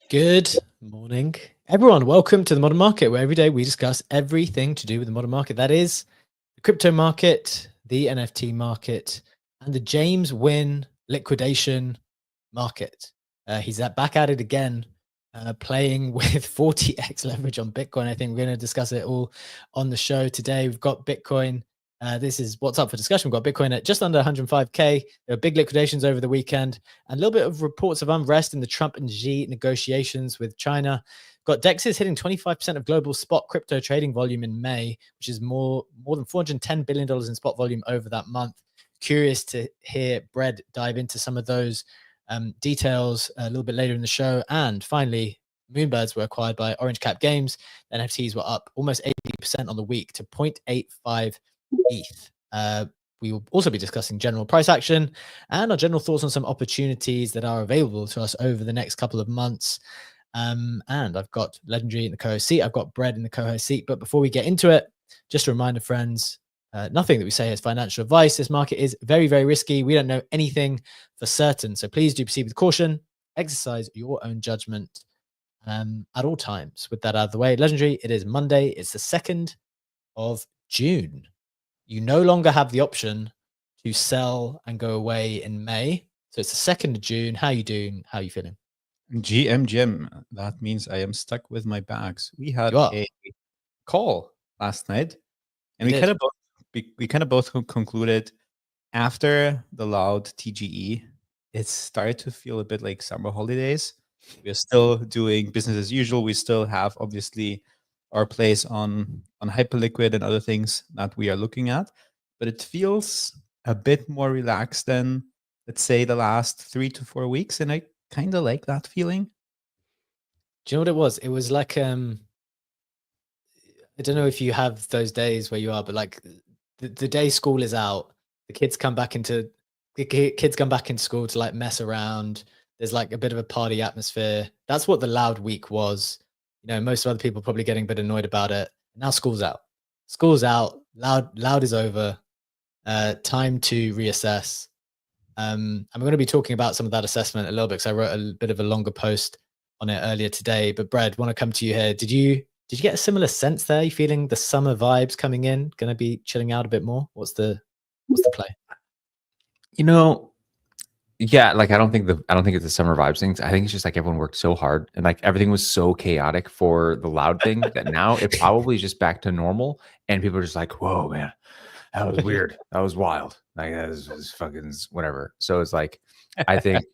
Good morning, everyone. Welcome to the Modern Market, where every day we discuss everything to do with the modern market. That is the crypto market, the NFT market, and the James Wynn liquidation market. He's back at it again, playing with 40x leverage on Bitcoin. I think we're going to discuss it all on the show today. We've got Bitcoin. This is what's up for discussion. We've got Bitcoin at just under 105K. There are big liquidations over the weekend and a little bit of reports of unrest in the Trump and Xi negotiations with China. Got DEXs hitting 25% of global spot crypto trading volume in May, which is more than $410 billion in spot volume over that month. Curious to hear Brad dive into some of those details a little bit later in the show. And finally, Moonbirds were acquired by Orange Cap Games. NFTs were up almost 80% on the week to 0.85 ETH. We will also be discussing general price action and our general thoughts on some opportunities that are available to us over the next couple of months. And I've got Legendary in the co-host seat. I've got Brad in the co-host seat. But before we get into it, just a reminder, friends, nothing that we say is financial advice. This market is very, very risky. We don't know anything for certain. So please do proceed with caution. Exercise your own judgment at all times. With that out of the way, Legendary, it is Monday. It's the 2nd of June. You no longer have the option to sell and go away in May. So it's the 2nd of June. How are you doing? How are you feeling? GM, that means I am stuck with my bags. We had a call last night, and we kind of both concluded after the loud TGE, it started to feel a bit like summer holidays. We are still doing business as usual. We still have obviously our place on Hyperliquid and other things that we are looking at, but it feels a bit more relaxed than, let's say, the last 3 to 4 weeks, and I kind of like that feeling. Do you know what it was? It was like I don't know if you have those days where you are, but like the day school is out, the kids come back into school to like mess around. There's like a bit of a party atmosphere. That's what the loud week was. You know, most other people probably getting a bit annoyed about it. Now school's out. School's out. Loud is over. Time to reassess. I'm going to be talking about some of that assessment a little bit because I wrote a bit of a longer post on it earlier today. But Brad, want to come to you here. Did you get a similar sense there? You feeling the summer vibes coming in? Going to be chilling out a bit more? What's the play? You know, yeah, like I don't think it's the summer vibes things. I think it's just like everyone worked so hard and like everything was so chaotic for the loud thing that now it probably is just back to normal and people are just like, whoa, man, that was weird. That was wild. Like that is fucking whatever. So it's like, I think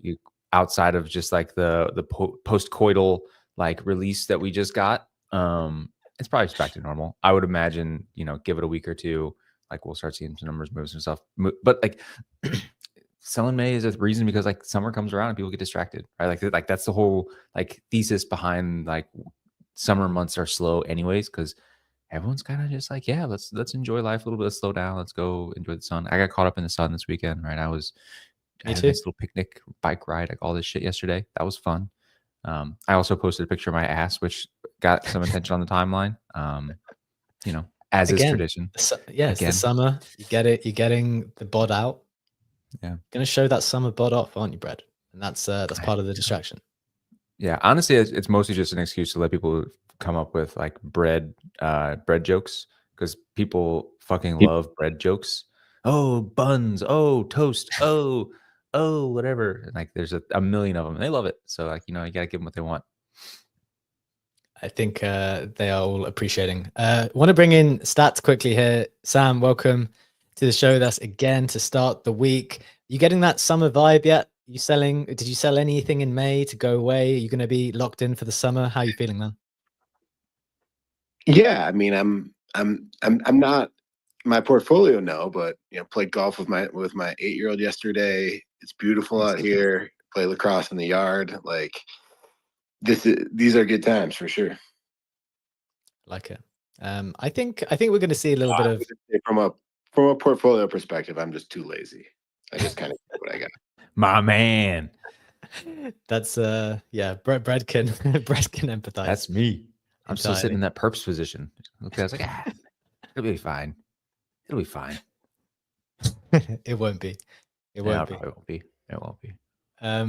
outside of just like the post-coital like release that we just got, it's probably just back to normal. I would imagine, give it a week or two, like we'll start seeing some numbers move some stuff. But like selling May is a reason because like summer comes around and people get distracted, right? Like that's the whole like thesis behind like summer months are slow anyways, because everyone's kind of just like, yeah, let's enjoy life a little bit, let's slow down, let's go enjoy the sun. I got caught up in the sun this weekend, right? I had a nice little picnic, bike ride, like all this shit yesterday. That was fun. I also posted a picture of my ass, which got some attention on the timeline. As is tradition. It's the summer. You get it. You're getting the bod out. Yeah, gonna show that summer bod off, aren't you, Brad? And that's part of the distraction. Yeah, honestly, it's mostly just an excuse to let people come up with like bread jokes because people fucking love bread jokes. Oh, buns. Oh, toast. Oh, whatever. And like, there's a million of them. And they love it. So like, you gotta give them what they want. I think they are all appreciating. Want to bring in stats quickly here. Sam, welcome to the show with us again to start the week. You getting that summer vibe yet? Did you sell anything in May to go away? Are you going to be locked in for the summer? How are you feeling, man? Yeah, I mean, I'm not my portfolio, no, but played golf with my 8-year-old yesterday. It's beautiful out here. Play lacrosse in the yard. Like these are good times for sure. Like it. I think we're going to see a little bit of from a portfolio perspective. I'm just too lazy. I just kind of do what I got. My man. That's yeah. Brad can empathize. That's me. I'm still sitting in that perps position. Okay, I was like, it'll be fine. It'll be fine. It won't be. It won't be. It won't be. All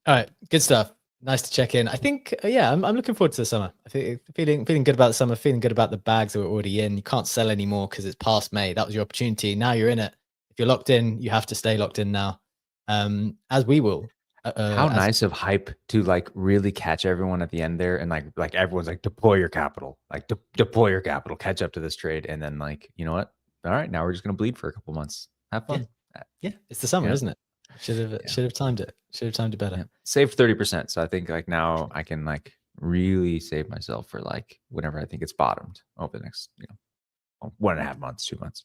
right, good stuff. Nice to check in. I think, yeah, I'm looking forward to the summer. I think feeling good about the summer, feeling good about the bags that we're already in. You can't sell anymore because it's past May. That was your opportunity. Now you're in it. If you're locked in, you have to stay locked in now, as we will. How nice of hype to like really catch everyone at the end there, and like everyone's like deploy your capital, like deploy your capital, catch up to this trade, and then like you know what? All right, now we're just gonna bleed for a couple months. Have fun. Yeah, it's the summer, isn't it? Should have timed it. Should have timed it better. Yeah. Saved 30%. So I think like now I can like really save myself for like whenever I think it's bottomed over the next 1.5 months, 2 months.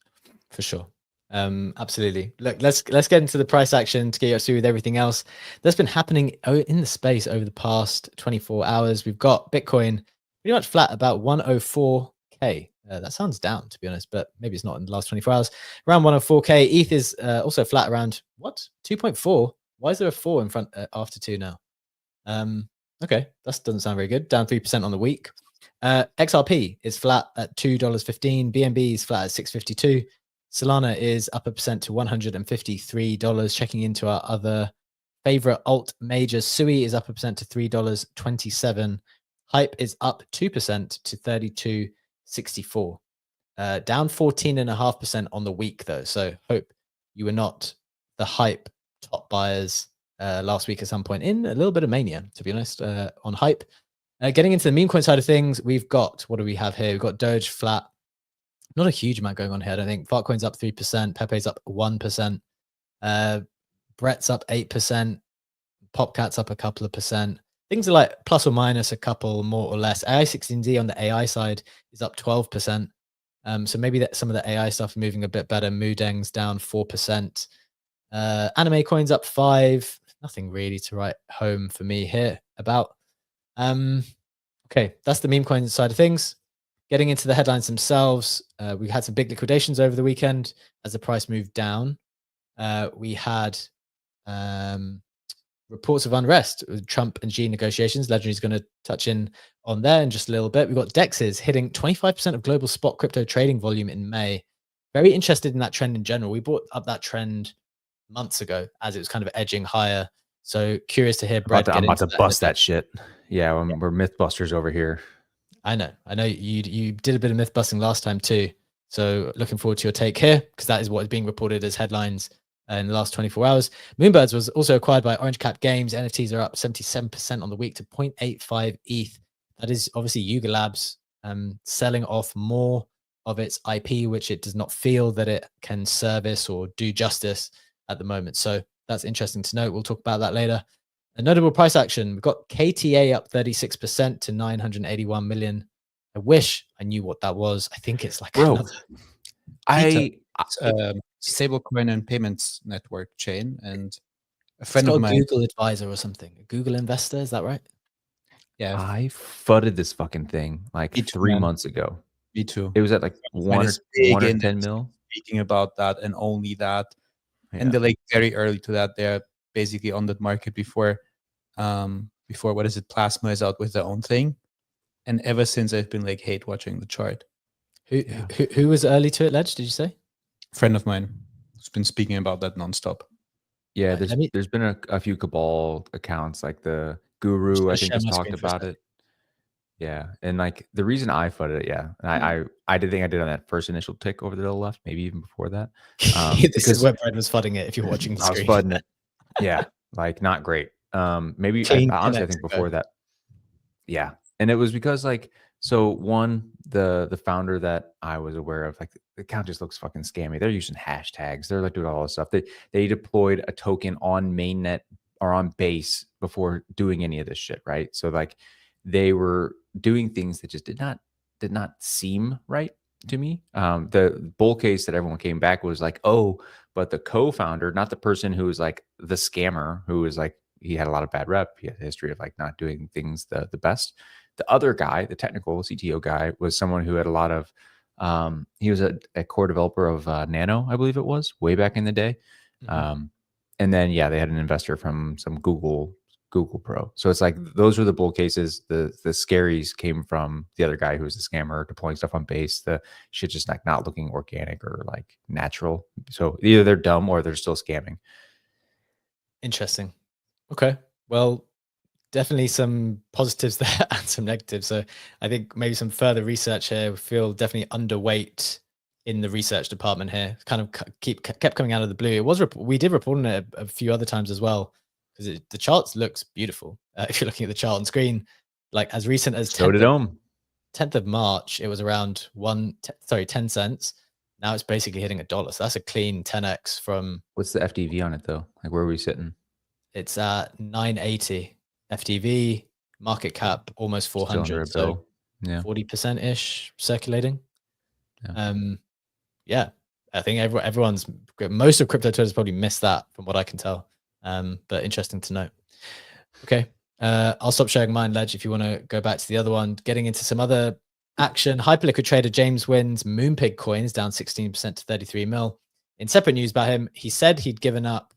For sure. Absolutely. Look, let's get into the price action to get us through with everything else that's been happening in the space over the past 24 hours. We've got Bitcoin pretty much flat about 104K. That sounds down, to be honest, but maybe it's not in the last 24 hours. Around 104K. ETH is also flat around, what? 2.4? Why is there a 4 in front after 2 now? Okay, that doesn't sound very good. Down 3% on the week. XRP is flat at $2.15. BNB is flat at 6.52. Solana is up 1% to $153. Checking into our other favorite alt majors, Sui is up 1% to $3.27. Hype is up 2% to 32.64. Down 14.5% on the week though. So hope you were not the hype top buyers last week at some point in a little bit of mania, to be honest, on hype. Getting into the meme coin side of things, we've got, what do we have here? We've got Doge flat. Not a huge amount going on here, I don't think. Fartcoin's up 3%. Pepe's up 1%. Brett's up 8%. Popcat's up a couple of percent. Things are like plus or minus a couple more or less. AI16Z on the AI side is up 12%. So maybe that some of the AI stuff moving a bit better. Moodeng's down 4%. Anime coins up 5%. Nothing really to write home for me here about. Okay, that's the meme coin side of things. Getting into the headlines themselves, we had some big liquidations over the weekend as the price moved down. We had reports of unrest with Trump and Xi negotiations. Legendary's going to touch in on there in just a little bit. We've got DEXs hitting 25% of global spot crypto trading volume in May. Very interested in that trend in general. We brought up that trend months ago as it was kind of edging higher. So curious to hear Brad. I'm about to bust that shit. Yeah, we're Mythbusters over here. I know you did a bit of myth busting last time too. So looking forward to your take here, because that is what is being reported as headlines in the last 24 hours. Moonbirds was also acquired by Orange Cap Games. NFTs are up 77% on the week to 0.85 ETH. That is obviously Yuga Labs selling off more of its IP, which it does not feel that it can service or do justice at the moment. So that's interesting to note. We'll talk about that later. A notable price action. We've got KTA up 36% to 981 million. I wish I knew what that was. I think it's like stablecoin and payments network chain, and a friend of mine, Google Advisor or something. A Google investor, is that right? Yeah, I fudded this fucking thing like 3 months ago. Me too. It was at like 1 or 10 mil. Speaking about that and only that, and they're like very early to that. They're basically on that market before what is it? Plasma is out with their own thing, and ever since I've been like hate watching the chart. Who was early to it, Ledge? Did you say? Friend of mine who's been speaking about that nonstop. Yeah, there's been a few Cabal accounts, like the Guru, I think, has talked about it. Yeah, and like the reason I fudded it, and I did think I did on that first initial tick over to the left, maybe even before that. This is where Brad was fudding it. If you're watching the screen, I was fudding it. Yeah, like not great. Maybe honestly, I think before that. Yeah, and it was because like, so one, the founder that I was aware of, like the account just looks fucking scammy. They're using hashtags. They're like doing all this stuff. They deployed a token on mainnet or on base before doing any of this shit, right? So like they were doing things that just did not seem right to me. The bull case that everyone came back was like, oh, but the co-founder, not the person who was like the scammer, who was like, he had a lot of bad rep. He had a history of like not doing things the best. The other guy, the technical CTO guy, was someone who had a lot of, he was a core developer of Nano, I believe it was, way back in the day. Mm-hmm. And then, yeah, they had an investor from some Google Pro. So it's like, those were the bull cases. The scaries came from the other guy who was the scammer deploying stuff on base. The shit just like not looking organic or like natural. So either they're dumb or they're still scamming. Interesting. Okay. Well, definitely some positives there and some negatives. So I think maybe some further research here. We feel definitely underweight in the research department here. Kind of kept coming out of the blue. It was we did report on it a few other times as well, because the charts looks beautiful. If you're looking at the chart on screen, like as recent as 10th of March, it was around 10 cents. Now it's basically hitting $1. So that's a clean 10x from. What's the FDV on it though? Like where are we sitting? It's at 980 FDV, market cap almost 400. So yeah, 40% ish circulating. Yeah, I think most of crypto traders probably missed that from what I can tell. But interesting to note. Okay. I'll stop sharing mine, Ledge, if you want to go back to the other one. Getting into some other action. Hyperliquid trader James Wynn's Moonpig coin is down 16% to 33 mil. In separate news about him, he said he'd given up,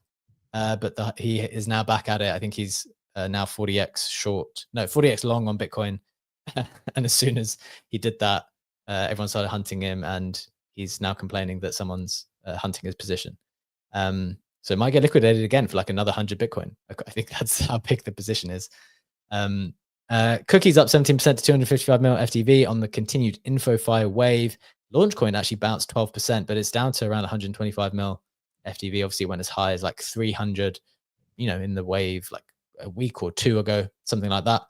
but he is now back at it. I think he's now 40x long on Bitcoin. And as soon as he did that, everyone started hunting him, and he's now complaining that someone's hunting his position. So it might get liquidated again for like another 100 Bitcoin. I think that's how big the position is. Cookies up 17% to 255 mil FTV on the continued InfoFire wave. Launchcoin actually bounced 12%, but it's down to around 125 mil FTV. Obviously, it went as high as like 300, in the wave like a week or two ago, something like that.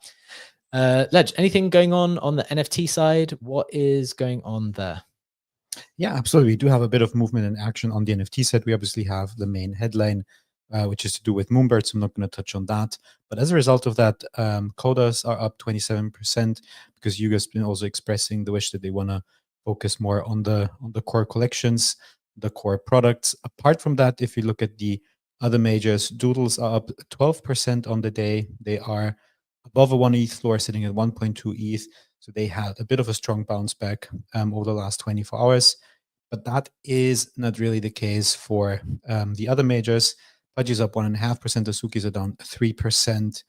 Ledge, anything going on the NFT side? What is going on there? Yeah, absolutely. We do have a bit of movement and action on the NFT side. We obviously have the main headline, which is to do with Moonbirds. I'm not going to touch on that. But as a result of that, quotas are up 27% because you guys have been also expressing the wish that they want to focus more on the core collections, the core products. Apart from that, if you look at the other majors, Doodles are up 12% on the day. They are above a 1 ETH floor, sitting at 1.2 ETH. So they had a bit of a strong bounce back over the last 24 hours. But that is not really the case for the other majors. Pudgy is up 1.5%. Azukis are down 3%.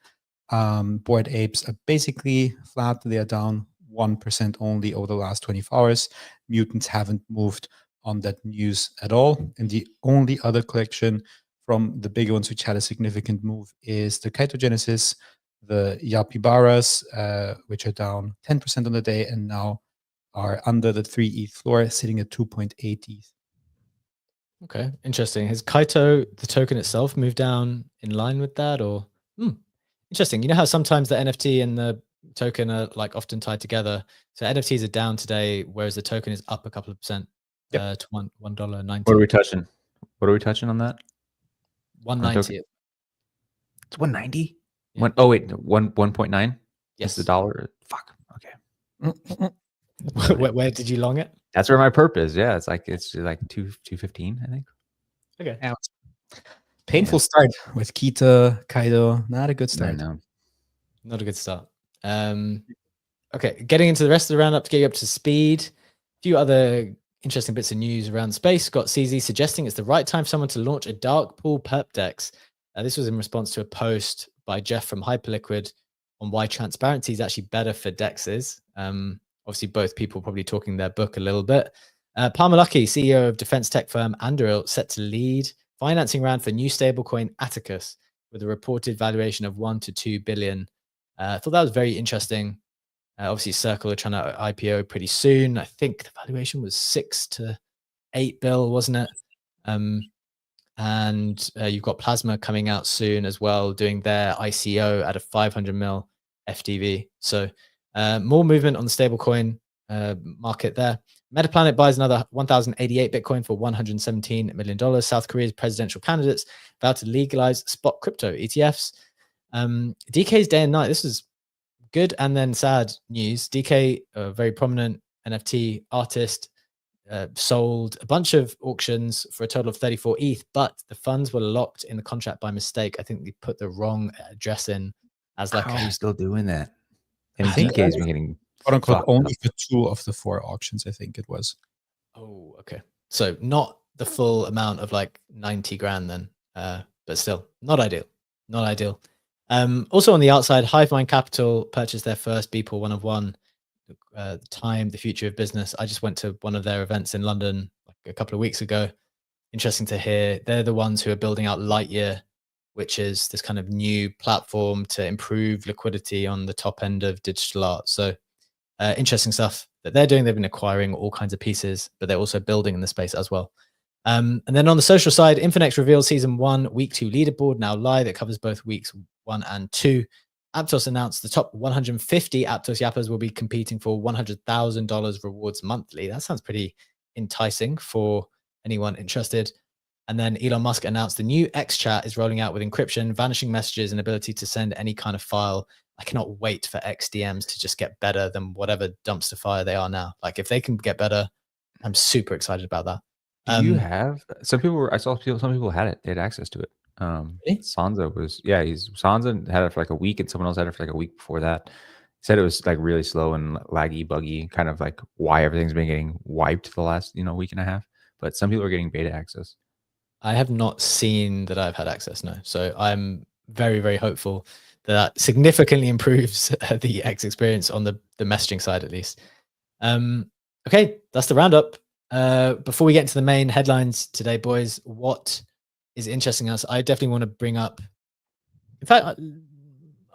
Bored Apes are basically flat. They are down 1% only over the last 24 hours. Mutants haven't moved on that news at all. And the only other collection from the bigger ones which had a significant move is the Kaito Genesis, the Yapibaras, which are down 10% on the day and now are under the 3 ETH floor, sitting at 2.8 ETH. Okay, interesting. Has Kaito, the token itself, moved down in line with that? Or interesting. You know how sometimes the NFT and the token are like often tied together. So NFTs are down today, whereas the token is up a couple of percent to $1.90. What are we touching? What are we touching on that? 190. It's 190. Yeah. Oh wait, 1.9. Yes, the dollar. Fuck. Okay. Where did you long it? That's where my perp is. Yeah, it's like 215, I think. Okay. Yeah. Painful start with Kaito. Not a good start. No. Not a good start. Okay, getting into the rest of the roundup to get you up to speed. A few other interesting bits of news around space. Got CZ suggesting it's the right time for someone to launch a dark pool perp dex. This was in response to a post by Jeff from Hyperliquid on why transparency is actually better for dexes. Obviously, both people probably talking their book a little bit. Palmer Luckey, CEO of defense tech firm Anduril, set to lead financing round for new stablecoin Atticus with a reported valuation of 1 to 2 billion. I thought that was very interesting. Obviously, Circle are trying to IPO pretty soon. I think the valuation was 6 to 8 bill, wasn't it? And you've got Plasma coming out soon as well, doing their ICO at a 500 mil FDV. So more movement on the stablecoin market there. Metaplanet buys another 1,088 Bitcoin for $117 million. South Korea's presidential candidates about to legalize spot crypto ETFs. DK's day and night. This is good and then sad news. DK, a very prominent NFT artist, sold a bunch of auctions for a total of 34 ETH, but the funds were locked in the contract by mistake. I think they put the wrong address in as like. How are you still doing that? And DK's been getting quote unquote only for 2 of the 4 auctions, I think it was. Oh, okay. So not the full amount of like 90 grand then, but still not ideal. Not ideal. Also on the outside, Hivemind Capital purchased their first Beeple 1 of 1. Time, the future of business. I just went to one of their events in London like a couple of weeks ago. Interesting to hear. They're the ones who are building out Lightyear which is this kind of new platform to improve liquidity on the top end of digital art. So interesting stuff that they're doing. They've been acquiring all kinds of pieces, but they're also building in the space as well. And then on the social side, Infinex revealed season 1, week 2 leaderboard now live. It covers both weeks 1 and 2. Aptos announced the top 150 Aptos Yappers will be competing for $100,000 rewards monthly. That sounds pretty enticing for anyone interested. And then Elon Musk announced the new XChat is rolling out with encryption, vanishing messages, and ability to send any kind of file. I cannot wait for XDMs to just get better than whatever dumpster fire they are now. Like if they can get better, I'm super excited about that. Do you have some people? I saw some people had it. They had access to it. Really? Sansa was Sansa had it for like a week, and someone else had it for like a week before that. Said it was like really slow and laggy, buggy, kind of like why everything's been getting wiped the last week and a half. But some people are getting beta access. I have not seen that I've had access, no. So I'm very, very hopeful that significantly improves the X experience on the messaging side, at least. Okay, that's the roundup. Before we get into the main headlines today, boys, what is interesting us? I definitely want to bring up. In fact,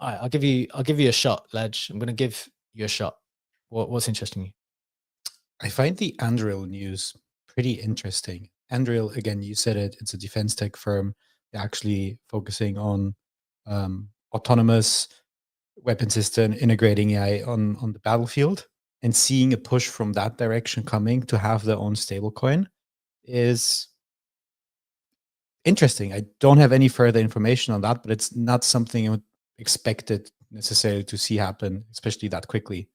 I'll give you a shot, Ledge. I'm going to give you a shot. What's interesting you? I find the Anduril news pretty interesting. Anduril, again, you said it. It's a defense tech firm. They're actually focusing on autonomous weapon system, integrating AI on the battlefield, and seeing a push from that direction coming to have their own stablecoin is interesting. I don't have any further information on that, but it's not something I would expect it necessarily to see happen, especially that quickly.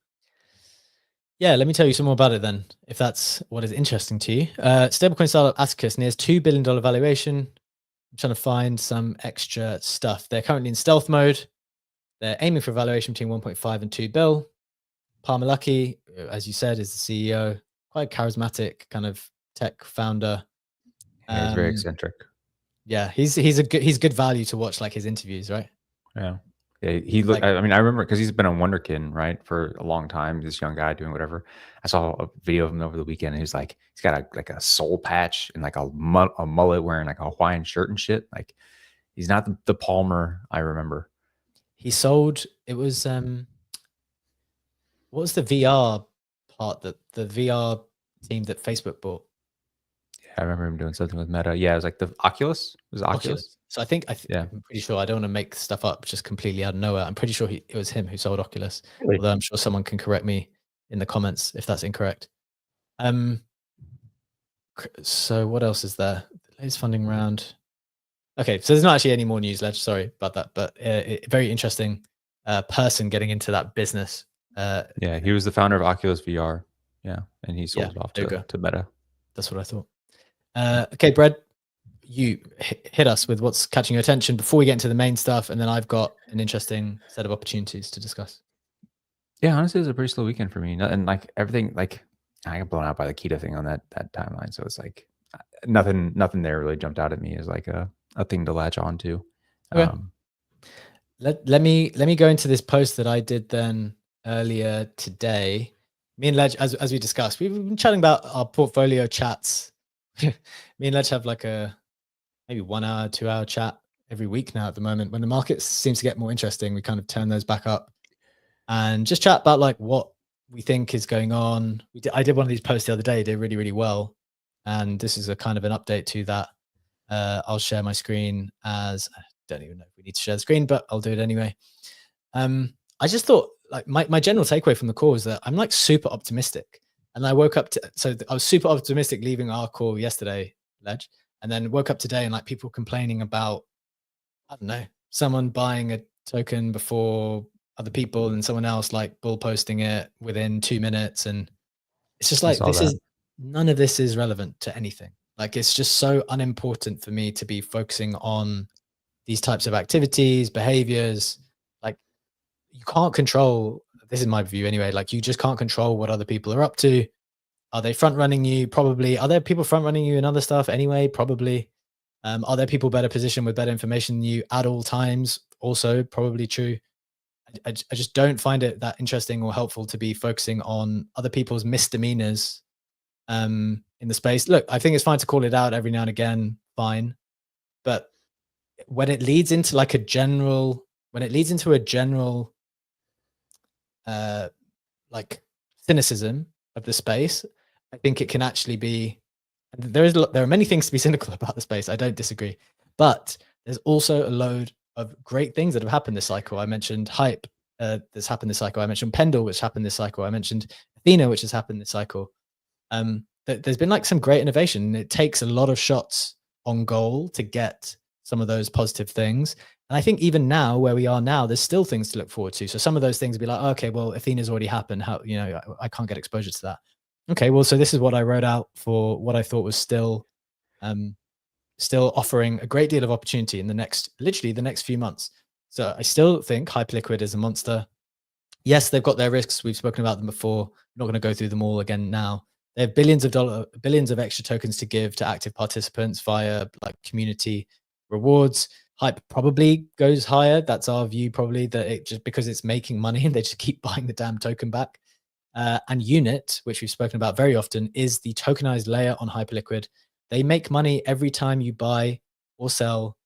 Yeah, let me tell you some more about it then, if that's what is interesting to you. Stablecoin startup Atticus nears $2 billion valuation. I'm trying to find some extra stuff. They're currently in stealth mode. They're aiming for a valuation between 1.5 and 2 bill. Palmer Luckey, as you said, is the CEO. Quite charismatic kind of tech founder. Yeah, he's very eccentric. Yeah, he's good value to watch, like his interviews, right? Yeah. Yeah, he looked. I mean, I remember because he's been on Wonderkin, right, for a long time. This young guy doing whatever. I saw a video of him over the weekend, and he's like, he's got a soul patch and like a mullet, wearing like a Hawaiian shirt and shit. Like, he's not the Palmer I remember. He sold. It was what was the VR part that the VR team that Facebook bought? Yeah, I remember him doing something with Meta. Yeah, it was like the Oculus. It was Oculus. So I think I'm pretty sure. I don't want to make stuff up just completely out of nowhere. I'm pretty sure it was him who sold Oculus. Really? Although I'm sure someone can correct me in the comments if that's incorrect. So what else is there? The latest funding round. Okay, so there's not actually any more news, Ledge. Sorry about that, but very interesting person getting into that business. Yeah, he was the founder of Oculus VR. Yeah, and he sold it off to Meta. That's what I thought. Okay, Brad, you hit us with what's catching your attention before we get into the main stuff, and then I've got an interesting set of opportunities to discuss. Yeah, honestly, it was a pretty slow weekend for me, and like everything, like I got blown out by the Kaito thing on that timeline, so it's like nothing there really jumped out at me as like a thing to latch on to. Okay. Let me go into this post that I did then earlier today. Me and Ledge, as we discussed, we've been chatting about our portfolio chats. Me and Ledge have like a maybe 1 hour, 2 hour chat every week now at the moment. When the market seems to get more interesting, we kind of turn those back up and just chat about like what we think is going on. I did one of these posts the other day, did really, really well. And this is a kind of an update to that. I'll share my screen as, I don't even know if we need to share the screen, but I'll do it anyway. I just thought like my general takeaway from the call is that I'm like super optimistic. And I woke up so I was super optimistic leaving our call yesterday, Ledge. And then woke up today and like people complaining about, I don't know, someone buying a token before other people and someone else like bull posting it within 2 minutes. And it's just like, none of this is relevant to anything. Like, it's just so unimportant for me to be focusing on these types of activities, behaviors. Like, you can't control, this is my view anyway, like you just can't control what other people are up to. Are they front running you? Probably. Are there people front running you in other stuff anyway? Probably. Are there people better positioned with better information than you at all times? Also, probably true. I just don't find it that interesting or helpful to be focusing on other people's misdemeanors in the space. Look, I think it's fine to call it out every now and again, fine. But when it leads into like a general, like cynicism of the space, I think it can actually be, there are many things to be cynical about the space. I don't disagree, but there's also a load of great things that have happened this cycle. I mentioned hype that's happened this cycle. I mentioned Pendle, which happened this cycle. I mentioned Athena, which has happened this cycle. There's been like some great innovation. It takes a lot of shots on goal to get some of those positive things. And I think even now, where we are now, there's still things to look forward to. So some of those things will be like, okay, well, Athena's already happened. How, I can't get exposure to that. Okay, well, so this is what I wrote out for what I thought was still offering a great deal of opportunity in literally the next few months. So I still think Hyperliquid is a monster. Yes, they've got their risks. We've spoken about them before. I'm not going to go through them all again now. They have billions of extra tokens to give to active participants via like community rewards. Hype probably goes higher. That's our view, probably, that it just because it's making money and they just keep buying the damn token back. And Unit, which we've spoken about very often, is the tokenized layer on Hyperliquid. They make money every time you buy or sell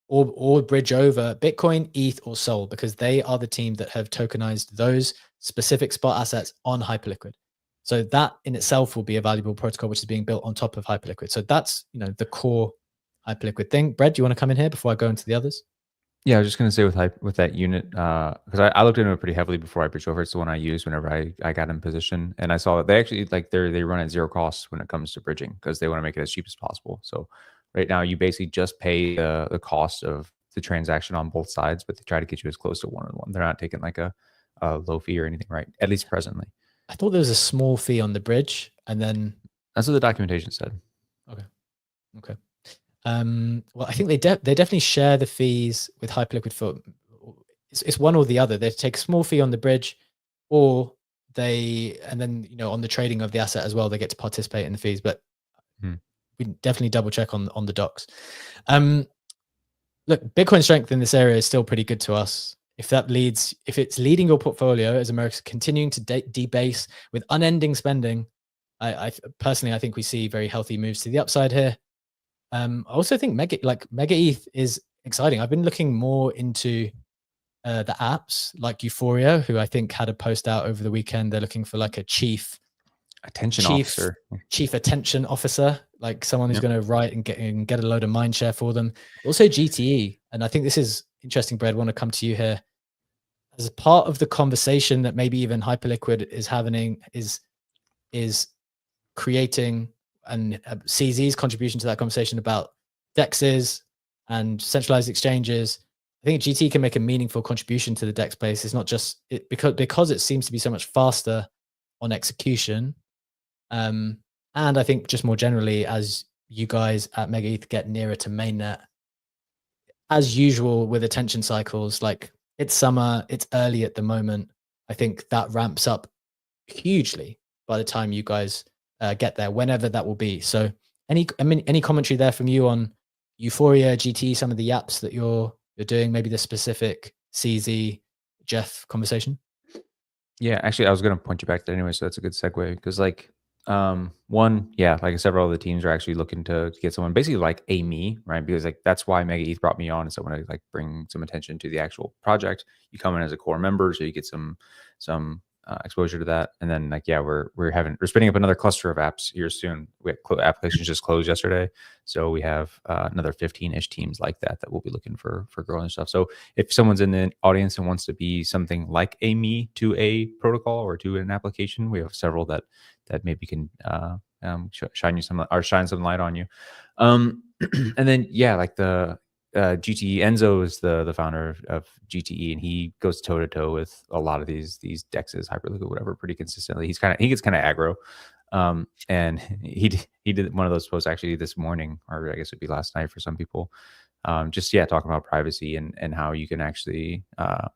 or bridge over Bitcoin, ETH, or Sol, because they are the team that have tokenized those specific spot assets on Hyperliquid. So that in itself will be a valuable protocol, which is being built on top of Hyperliquid. So that's, the core Hyperliquid thing. Brett, do you want to come in here before I go into the others? Yeah, I was just going to say with that unit, because I looked into it pretty heavily before I bridged over. It's the one I used whenever I got in position, and I saw that they actually they run at zero cost when it comes to bridging because they want to make it as cheap as possible. So right now you basically just pay the cost of the transaction on both sides, but they try to get you as close to 1-on-1. They're not taking like a low fee or anything, right? At least presently. I thought there was a small fee on the bridge, and then that's what the documentation said. Okay. Well, I think they definitely share the fees with Hyperliquid for it's one or the other. They take a small fee on the bridge, and then on the trading of the asset as well, they get to participate in the fees. But we definitely double check on the docs. Look, Bitcoin strength in this area is still pretty good to us. If it's leading your portfolio as America's continuing to debase with unending spending, I personally think we see very healthy moves to the upside here. I also think Mega ETH is exciting. I've been looking more into the apps like Euphoria, who I think had a post out over the weekend. They're looking for like a chief attention officer, like someone who's going to write and get a load of mind share for them. Also GTE, and I think this is interesting, Brad. I want to come to you here as a part of the conversation that maybe even Hyperliquid is having is creating and CZ's contribution to that conversation about DEXs and centralized exchanges. I think GT can make a meaningful contribution to the DEX space. It's not just because it seems to be so much faster on execution. And I think just more generally, as you guys at Mega ETH get nearer to mainnet, as usual with attention cycles, like it's summer, it's early at the moment. I think that ramps up hugely by the time you guys get there, whenever that will be. So any commentary there from you on Euphoria, GT, some of the apps that you're doing, maybe the specific CZ Jeff conversation? Yeah, actually, I was going to point you back there anyway, so that's a good segue because like several of the teams are actually looking to get someone basically like me, right? Because like that's why Mega ETH brought me on, is someone to like bring some attention to the actual project. You come in as a core member, so you get some exposure to that, and then like we're spinning up another cluster of apps here soon. We had applications just closed yesterday, so we have another 15-ish teams like that we'll be looking for growing stuff. So if someone's in the audience and wants to be something like a me to a protocol or to an application, we have several that maybe can shine some light on you. And then like the GTE, Enzo is the founder of GTE, and he goes toe to toe with a lot of these DEXs, Hyperliquid, whatever, pretty consistently. He gets kind of aggro, and he did one of those posts actually this morning, or I guess it'd be last night for some people. Talking about privacy and how you can actually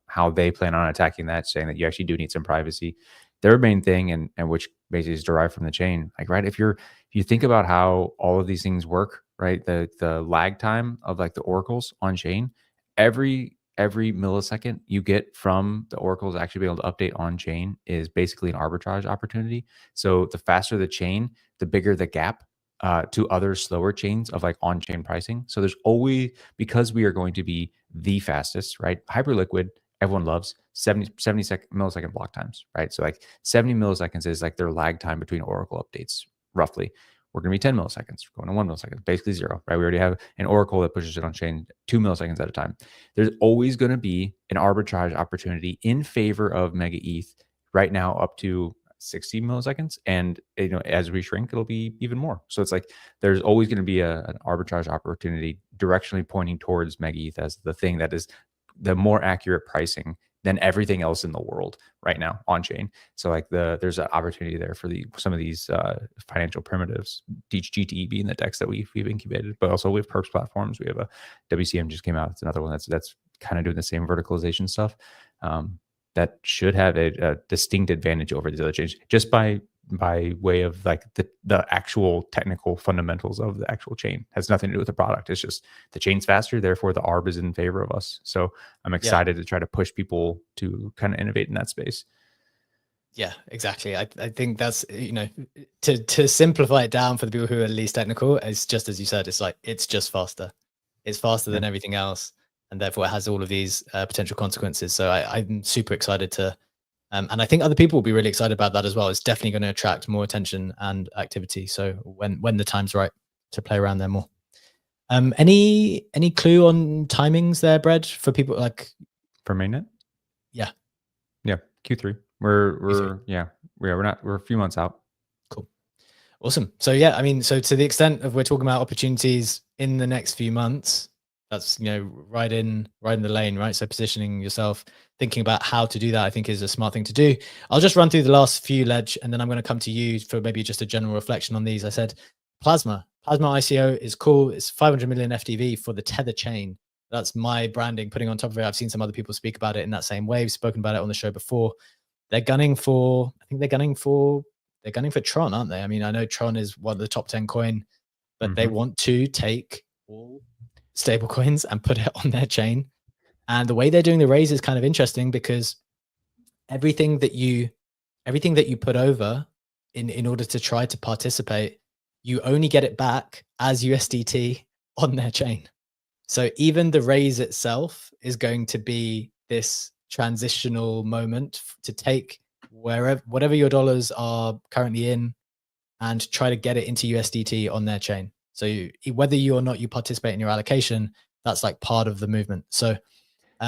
how they plan on attacking that, saying that you actually do need some privacy. Their main thing, and which basically is derived from the chain, like right, if you think about how all of these things work, right, the lag time of like the oracles on chain, every millisecond you get from the oracles actually be able to update on chain is basically an arbitrage opportunity. So the faster the chain, the bigger the gap to other slower chains of like on-chain pricing. So there's always, because we are going to be the fastest, right? Hyperliquid, everyone loves 70 millisecond block times, right? So like 70 milliseconds is like their lag time between Oracle updates, roughly. We're going to be 10 milliseconds, going to 1 millisecond, basically zero, right? We already have an Oracle that pushes it on chain 2 milliseconds at a time. There's always going to be an arbitrage opportunity in favor of Mega ETH right now up to 60 milliseconds. And, you know, as we shrink, it'll be even more. So it's like, there's always going to be an arbitrage opportunity directionally pointing towards Mega ETH as the thing that is the more accurate pricing than everything else in the world right now on chain. So like there's an opportunity there for some of these financial primitives, GTE being the DEX that we've incubated, but also we have Perps platforms. We have a WCM just came out. It's another one that's kind of doing the same verticalization stuff. That should have a distinct advantage over these other chains just by way of like the actual technical fundamentals of the actual chain. Has nothing to do with the product. It's just the chain's faster, therefore the ARB is in favor of us. So I'm excited to try to push people to kind of innovate in that space. Yeah, exactly. I think that's, you know, to simplify it down for the people who are least technical, it's just as you said, it's like it's just faster. It's faster than everything else, and therefore it has all of these potential consequences. So I'm super excited to, and I think other people will be really excited about that as well. It's definitely going to attract more attention and activity. So when the time's right to play around there more. Any clue on timings there, Brad, for people like for mainnet? Yeah, Q3. We're a few months out. Cool. Awesome. So yeah, I mean, so to the extent of we're talking about opportunities in the next few months, that's, you know, right in the lane, right? So positioning yourself, thinking about how to do that, I think is a smart thing to do. I'll just run through the last few ledge, and then I'm going to come to you for maybe just a general reflection on these. I said Plasma ICO is cool. It's 500 million FDV for the Tether chain. That's my branding putting on top of it. I've seen some other people speak about it in that same way. We've spoken about it on the show before. They're gunning for Tron, aren't they? I mean, I know Tron is one of the top 10 coin, but they want to take all stable coins and put it on their chain. And the way they're doing the raise is kind of interesting because everything that you put over in order to try to participate, you only get it back as USDT on their chain. So even the raise itself is going to be this transitional moment to take whatever your dollars are currently in and try to get it into USDT on their chain. So whether you or not you participate in your allocation, that's like part of the movement. So go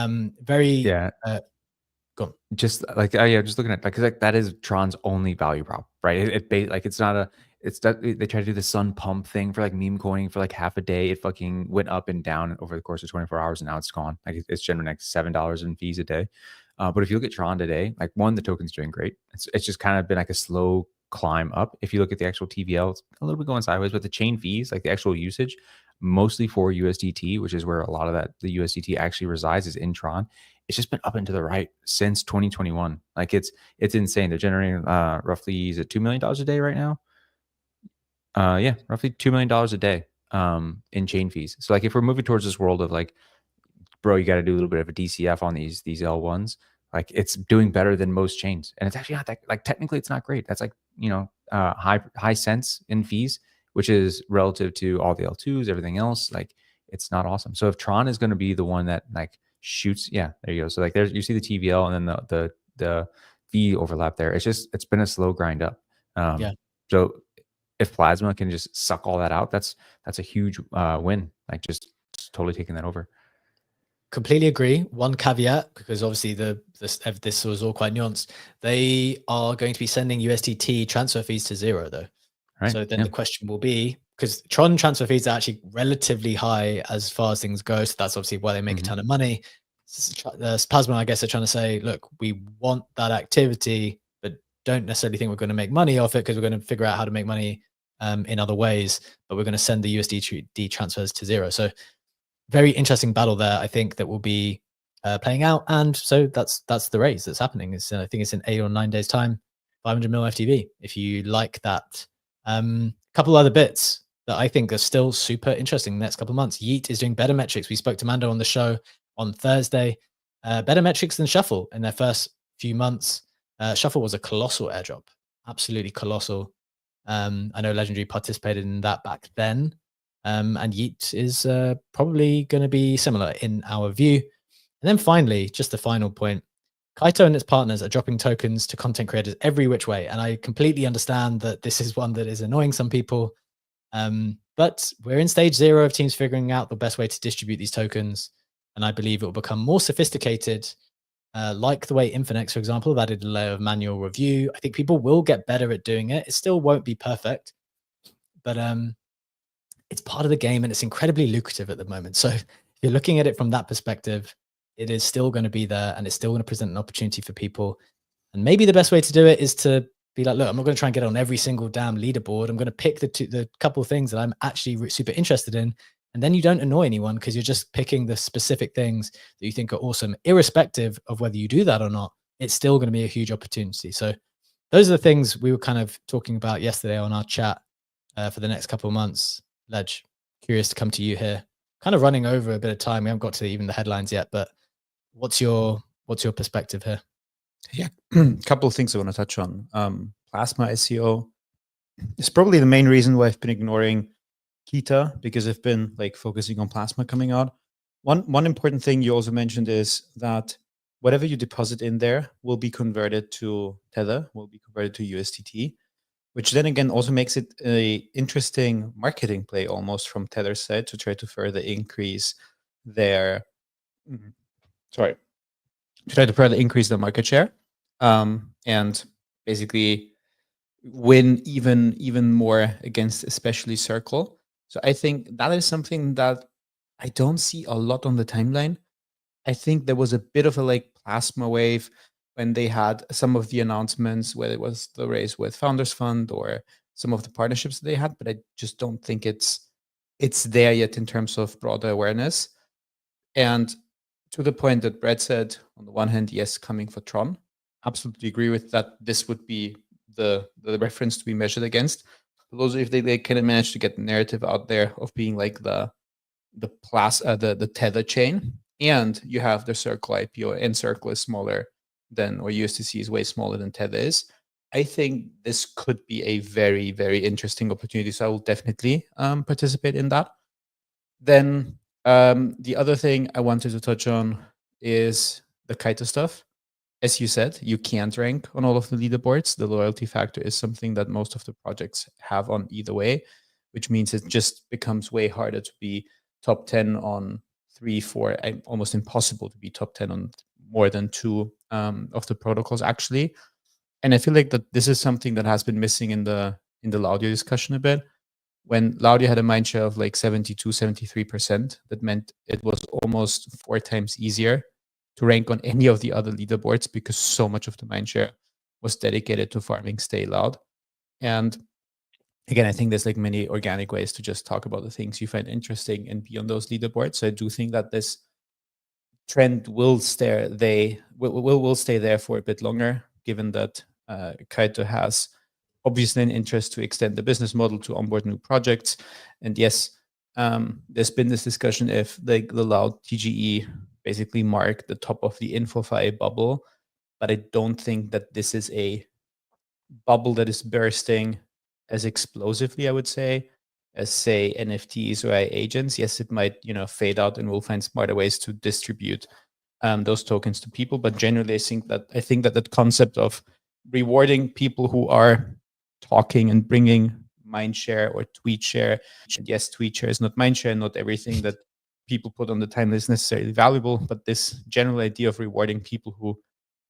on. Just like just looking at because like that is Tron's only value prop, right? They try to do the sun pump thing for like meme coining for like half a day. It fucking went up and down over the course of 24 hours, and now it's gone. Like it's generating like $7 in fees a day. But if you look at Tron today, like the token's doing great. It's just kind of been like a slow climb up. If you look at the actual TVL, it's a little bit going sideways, but the chain fees, like the actual usage, mostly for USDT, which is where a lot of the USDT actually resides, is in Tron. It's just been up and to the right since 2021. Like it's insane. They're generating roughly, is it $2 million a day right now? Roughly $2 million a day in chain fees. So like if we're moving towards this world of like, bro, you got to do a little bit of a DCF on these L1s, like it's doing better than most chains. And it's actually not that, like technically it's not great. That's like, you know, high cents in fees, which is relative to all the L2s, everything else. Like it's not awesome. So if Tron is going to be the one that like shoots, there you go. So like you see the TVL and then the fee overlap there. It's been a slow grind up. So if Plasma can just suck all that out, that's a huge win. Like just totally taking that over. Completely agree. One caveat, because obviously this was all quite nuanced. They are going to be sending USDT transfer fees to zero though. Right. So then the question will be, because Tron transfer fees are actually relatively high as far as things go. So that's obviously why they make a ton of money. Plasma, I guess, are trying to say, look, we want that activity, but don't necessarily think we're going to make money off it because we're going to figure out how to make money in other ways, but we're going to send the USDT transfers to zero. So very interesting battle there, I think, that will be playing out. And so that's the raise that's happening. I think it's in 8 or 9 days time, 500 mil FTV, if you like that. Couple other bits that I think are still super interesting in the next couple of months. Yeet is doing better metrics. We spoke to Mando on the show on Thursday. Better metrics than Shuffle in their first few months. Shuffle was a colossal airdrop, absolutely colossal. I know Legendary participated in that back then. And Yeet is probably going to be similar in our view. And then finally, just the final point, Kaito and its partners are dropping tokens to content creators every which way. And I completely understand that this is one that is annoying some people. But we're in stage 0 of teams figuring out the best way to distribute these tokens. And I believe it will become more sophisticated, like the way Infinex, for example, have added a layer of manual review. I think people will get better at doing it. It still won't be perfect, but it's part of the game and it's incredibly lucrative at the moment. So if you're looking at it from that perspective, it is still going to be there and it's still going to present an opportunity for people. And maybe the best way to do it is to be like, look, I'm not going to try and get on every single damn leaderboard. I'm going to pick the couple of things that I'm actually super interested in. And then you don't annoy anyone because you're just picking the specific things that you think are awesome, irrespective of whether you do that or not. It's still going to be a huge opportunity. So those are the things we were kind of talking about yesterday on our chat for the next couple of months. Ledge, curious to come to you here. Kind of running over a bit of time. We haven't got to even the headlines yet, but what's your perspective here? Yeah, a couple of things I want to touch on. Plasma SEO is probably the main reason why I've been ignoring Kita, because I've been like focusing on Plasma coming out. One important thing you also mentioned is that whatever you deposit in there will be converted to Tether, will be converted to USDT, which then again also makes it a interesting marketing play almost from Tether's side to try to further increase their increase the market share, and basically win even more against especially Circle. So I think that is something that I don't see a lot on the timeline. I think there was a bit of a like Plasma wave when they had some of the announcements, whether it was the raise with Founders Fund or some of the partnerships that they had, but I just don't think it's there yet in terms of broader awareness. And to the point that Brett said, on the one hand, yes, coming for Tron, absolutely agree with that. This would be the reference to be measured against. But also, if they kind of manage to get the narrative out there of being like the Tether chain, and you have the Circle IPO, and Circle is smaller than, or USDC is way smaller than Tether is, I think this could be a very, very interesting opportunity. So I will definitely participate in that. Then the other thing I wanted to touch on is the Kaito stuff. As you said, you can't rank on all of the leaderboards. The loyalty factor is something that most of the projects have on either way, which means it just becomes way harder to be top 10 on 3, 4, almost impossible to be top 10 on more than 2 of the protocols actually. And I feel like that this is something that has been missing in the Laudio discussion a bit. When Laudio had a mindshare of like 72, 73%, that meant it was almost 4 times easier to rank on any of the other leaderboards because so much of the mindshare was dedicated to farming Stay Loud. And again, I think there's like many organic ways to just talk about the things you find interesting and be on those leaderboards. So I do think that this trend will stay there for a bit longer, given that Kaito has obviously an interest to extend the business model to onboard new projects. And yes, there's been this discussion if the Loud TGE basically mark the top of the InfoFi bubble, but I don't think that this is a bubble that is bursting as explosively, I would say, as say NFTs or AI agents. Yes, it might fade out, and we'll find smarter ways to distribute those tokens to people. But generally, I think that concept of rewarding people who are talking and bringing mindshare or tweet share. And yes, tweet share is not mindshare. Not everything that people put on the timeline is necessarily valuable, but this general idea of rewarding people who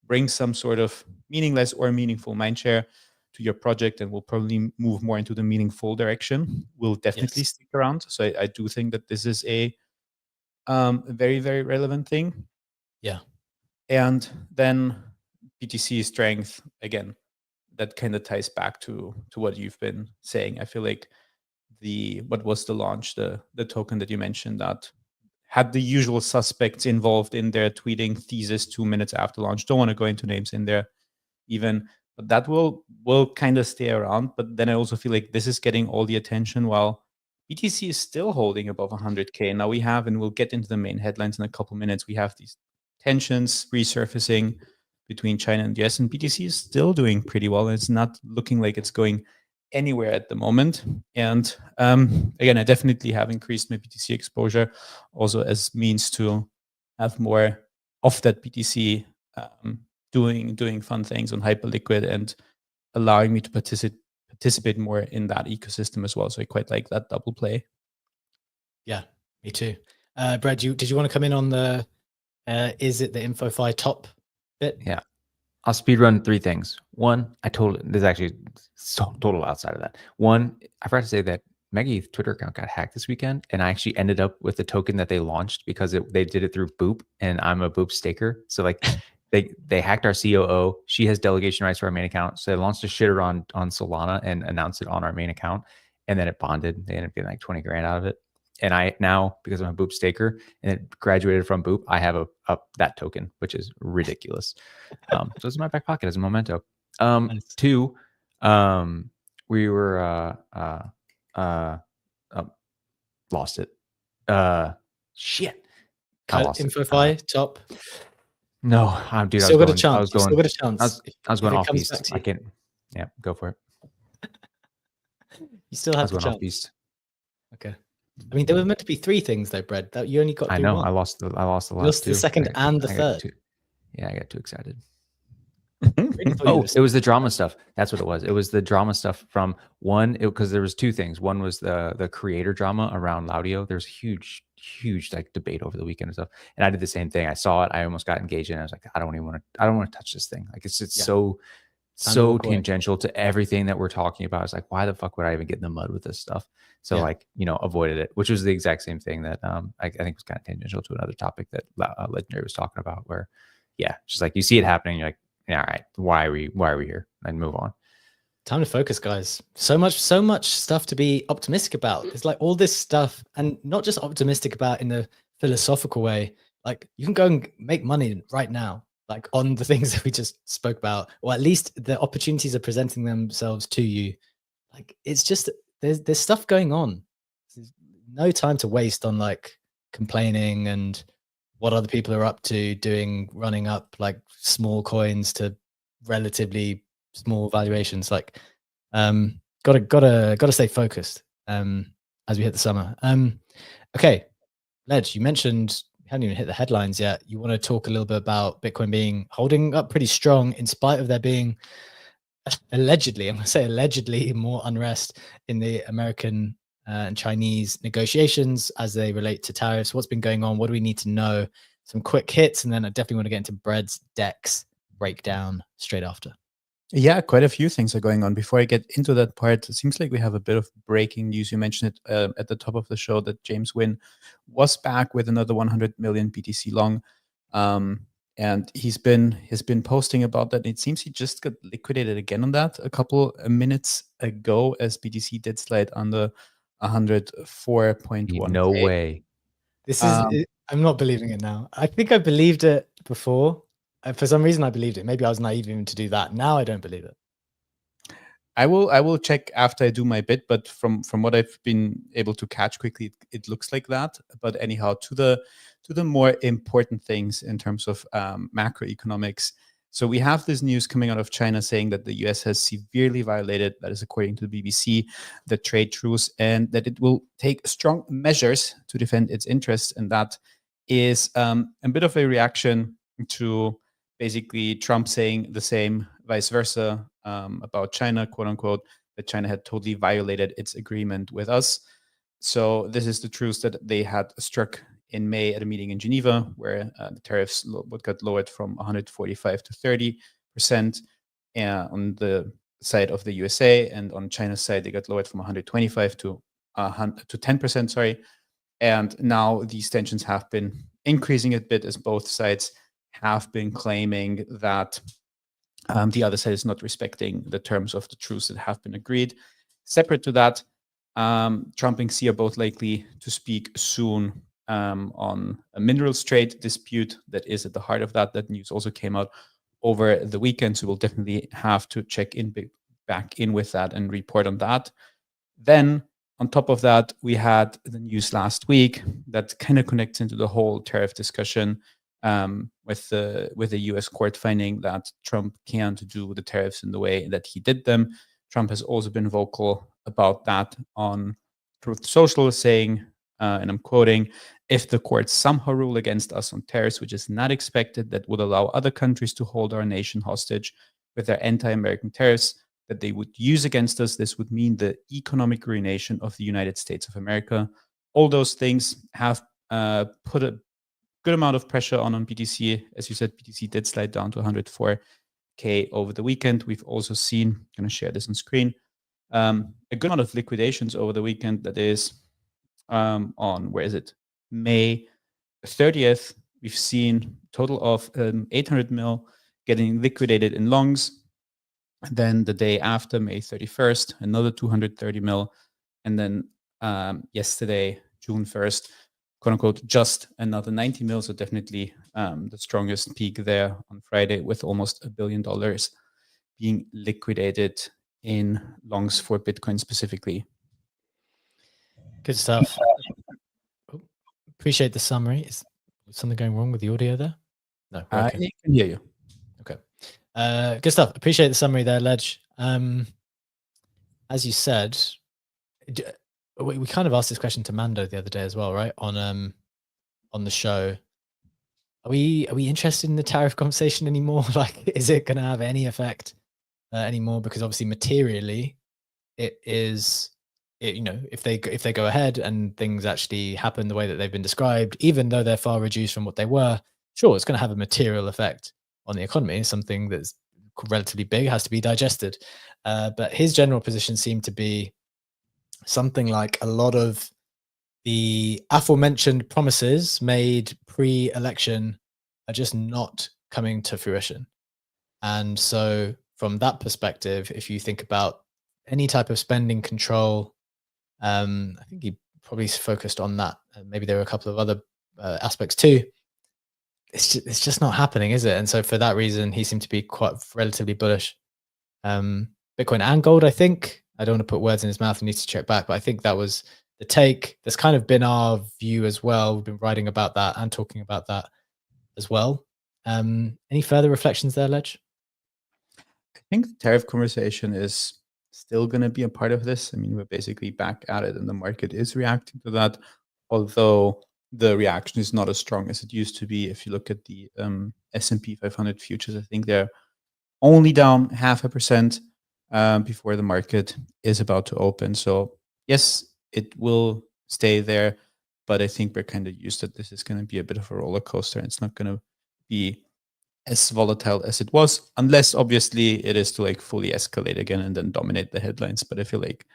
bring some sort of meaningless or meaningful mindshare to your project and will probably move more into the meaningful direction will definitely stick around. So I do think that this is a very, very relevant thing. Yeah. And then BTC strength, again, that kind of ties back to what you've been saying. I feel like what was the launch, the token that you mentioned that had the usual suspects involved in their tweeting thesis 2 minutes after launch. Don't want to go into names in there even, but that will kind of stay around. But then I also feel like this is getting all the attention while BTC is still holding above 100K. Now we have, and we'll get into the main headlines in a couple minutes, we have these tensions resurfacing between China and the US, and BTC is still doing pretty well. And it's not looking like it's going anywhere at the moment. And again, I definitely have increased my BTC exposure also as means to have more of that BTC doing fun things on Hyperliquid and allowing me to participate more in that ecosystem as well. So I quite like that double play. Yeah, me too. Brad, did you want to come in on the is it the InfoFi top bit? Yeah. I'll speed run 3 things. One, this is actually total outside of that. One, I forgot to say that Maggie's Twitter account got hacked this weekend, and I actually ended up with the token that they launched because they did it through Boop, and I'm a Boop staker. So like they hacked our COO. She has delegation rights to our main account. So they launched a shitter on Solana and announced it on our main account, and then it bonded. They ended up getting like 20 grand out of it. And I now, because I'm a Boop staker and it graduated from Boop, I have that token, which is ridiculous. So it's in my back pocket as a memento. Nice. 2, we were lost it. Shit. I lost InfoFi top. No, dude. Still got a chance. Still got a chance. I was going off beast. I can't. Yeah, go for it. You still have the chance. Off beast. Okay. I mean, there were meant to be 3 things though, Brad. That you only got. I know. One. I lost the last. You lost the second and the third. Yeah, I got too excited. It was the drama stuff. That's what it was. It was the drama stuff from one, because there was 2 things. One was the creator drama around Laudio. There's huge like debate over the weekend and stuff. And I did the same thing. I saw it. I almost got engaged in it. I was like, I don't want to touch this thing. Like it's so tangential to everything that we're talking about. It's like, why the fuck would I even get in the mud with this stuff? So like, avoided it, which was the exact same thing that I think was kind of tangential to another topic that Legendary was talking about, where just like you see it happening, you're like, yeah, all right, why are we here? And move on. Time to focus, guys. So much stuff to be optimistic about. It's like all this stuff, and not just optimistic about in a philosophical way. Like you can go and make money right now, like on the things that we just spoke about, or at least the opportunities are presenting themselves to you. Like it's just there's stuff going on. There's no time to waste on like complaining and what other people are up to doing, running up like small coins to relatively small valuations. Like gotta stay focused as we hit the summer. Okay, Ledge, you mentioned you haven't even hit the headlines yet. You want to talk a little bit about Bitcoin holding up pretty strong in spite of there being allegedly, I'm gonna say allegedly, more unrest in the American and Chinese negotiations as they relate to tariffs. What's been going on? What do we need to know? Some quick hits, and then I definitely want to get into Bread's DEX breakdown straight after. Yeah, quite a few things are going on. Before I get into that part, it seems like we have a bit of breaking news. You mentioned it at the top of the show that James Wynn was back with another 100 million BTC long. And he's been posting about that. It seems he just got liquidated again on that a couple of minutes ago, as BTC did slide under 104.1. No way. This is I'm not believing it now. I think I believed it before. For some reason I believed it. Maybe I was naive even to do that. Now I don't believe it. I will check after I do my bit, but from what I've been able to catch quickly, it looks like that. But anyhow, to the more important things in terms of macroeconomics. So we have this news coming out of China saying that the US has severely violated, that is according to the BBC, the trade truce, and that it will take strong measures to defend its interests. And that is a bit of a reaction to basically Trump saying the same, vice versa, about China, quote unquote, that China had totally violated its agreement with us. So this is the truce that they had struck in May at a meeting in Geneva, where the tariffs got lowered from 145 to 30% on the side of the USA, and on China's side they got lowered from 125 to 10%. Sorry, and now these tensions have been increasing a bit as both sides have been claiming that the other side is not respecting the terms of the truce that have been agreed. Separate to that, Trump and Xi are both likely to speak soon on a minerals trade dispute that is at the heart of that. That news also came out over the weekend, so we'll definitely have to check back in with that and report on that. Then, on top of that, we had the news last week that kind of connects into the whole tariff discussion, with the US court finding that Trump can't do the tariffs in the way that he did them, Trump has also been vocal about that on Truth Social, saying, and I'm quoting, "If the courts somehow rule against us on tariffs, which is not expected, that would allow other countries to hold our nation hostage with their anti-American tariffs that they would use against us, this would mean the economic ruination of the United States of America." All those things have put a good amount of pressure on BTC. As you said, BTC did slide down to 104K over the weekend. We've also seen, I'm going to share this on screen, a good amount of liquidations over the weekend. That is on, where is it? May 30th, we've seen a total of 800 mil getting liquidated in longs. And then the day after, May 31st, another 230 mil. And then yesterday, June 1st, quote unquote, just another 90 mil. So definitely the strongest peak there on Friday, with almost $1 billion being liquidated in longs for Bitcoin specifically. Good stuff. Appreciate the summary. Is something going wrong with the audio there? No, I can hear you. Okay. Good stuff. Appreciate the summary there, Ledge. As you said, we kind of asked this question to Mando the other day as well, right? On the show. Are we interested in the tariff conversation anymore? Like, is it going to have any effect anymore? Because obviously, materially, it is. You know, if they go ahead and things actually happen the way that they've been described, even though they're far reduced from what they were, sure, it's going to have a material effect on the economy. Something that's relatively big has to be digested. But his general position seemed to be something like a lot of the aforementioned promises made pre-election are just not coming to fruition. And so from that perspective, if you think about any type of spending control, I think he probably focused on that. Maybe there were a couple of other aspects too. It's just not happening, is it? And so for that reason, he seemed to be quite relatively bullish. Bitcoin and gold, I think. I don't want to put words in his mouth. I need to check back, but I think that was the take. That's kind of been our view as well. We've been writing about that and talking about that as well. Any further reflections there, Ledge? I think the tariff conversation is still going to be a part of this. I mean, we're basically back at it, and the market is reacting to that, although the reaction is not as strong as it used to be. If you look at the S&P 500 futures, I think they're only down 0.5% before the market is about to open. So yes, it will stay there, but I think we're kind of used that this is going to be a bit of a roller coaster, and it's not going to be as volatile as it was, unless obviously it is to like fully escalate again and then dominate the headlines. But I feel like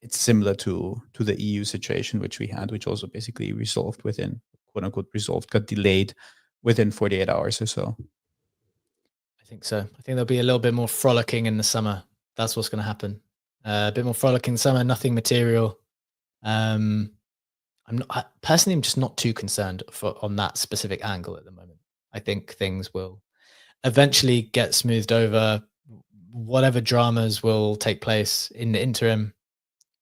it's similar to the EU situation, which we had, which also basically resolved within, quote unquote, resolved, got delayed within 48 hours or so. I think so. I think there'll be a little bit more frolicking in the summer. That's what's going to happen. A bit more frolicking in the summer, nothing material. I'm just not too concerned on that specific angle at the moment. I think things will eventually get smoothed over. Whatever dramas will take place in the interim,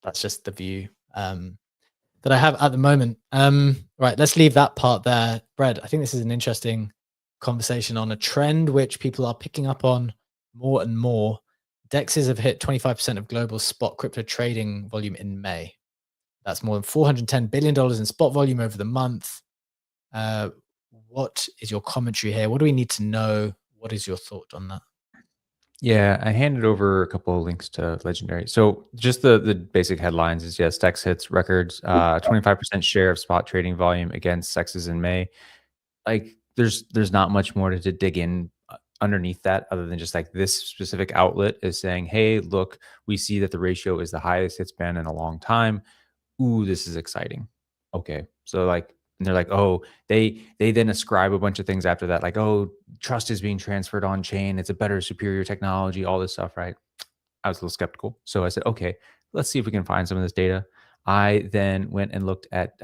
that's just the view that I have at the moment. Right, let's leave that part there. Brad, I think this is an interesting conversation on a trend which people are picking up on more and more. DEXs have hit 25% of global spot crypto trading volume in May. That's more than $410 billion in spot volume over the month. What is your commentary here? What do we need to know? What is your thought on that? Yeah, I handed over a couple of links to Legendary. So just the basic headlines is, yes, DEX hits records, 25% share of spot trading volume against DEXs in May. Like there's not much more to dig in underneath that, other than just like this specific outlet is saying, hey, look, we see that the ratio is the highest it's been in a long time. Ooh, this is exciting. Okay. So like, and they're like, oh, they then ascribe a bunch of things after that, like, oh, trust is being transferred on chain. It's a better, superior technology, all this stuff, right? I was a little skeptical. So I said, okay, let's see if we can find some of this data. I then went and looked at